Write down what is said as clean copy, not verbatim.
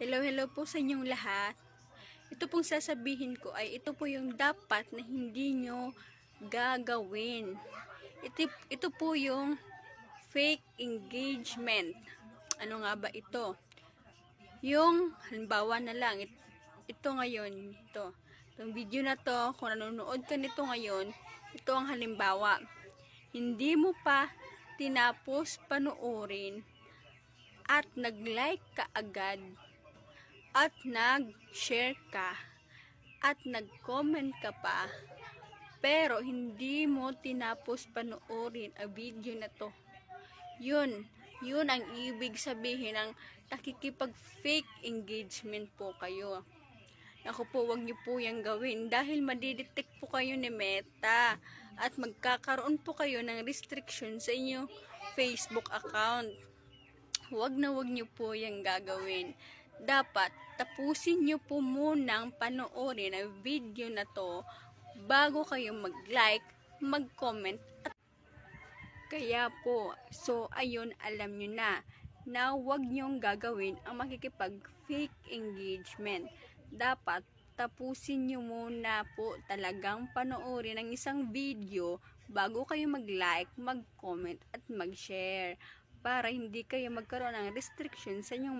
Hello po sa inyong lahat. Ito pong sasabihin ko ay ito po yung dapat na hindi nyo gagawin. Ito po yung fake engagement. Ano nga ba ito? Yung halimbawa na lang, ito ngayon, itong video na to, kung nanonood ka nito ngayon, ito ang halimbawa. Hindi mo pa tinapos panoorin at nag-like ka agad at nag-share ka at nag-comment ka pa, pero hindi mo tinapos panoorin ang video na to. Yun ang ibig sabihin ng nakikipag-fake engagement po kayo. Naku po, wag niyo po yan gawin dahil madidetect po kayo ni Meta at magkakaroon po kayo ng restriction sa inyong Facebook account. Wag niyo po yan gagawin. Dapat tapusin niyo po munang panoorin ang video na to bago kayo mag-like, mag-comment. Kaya po, so ayun, alam nyo na wag nyong gagawin ang makikipag-fake engagement. Dapat tapusin nyo muna po talagang panoorin ang isang video bago kayo mag-like, mag-comment at mag-share para hindi kayo magkaroon ng restriction sa inyong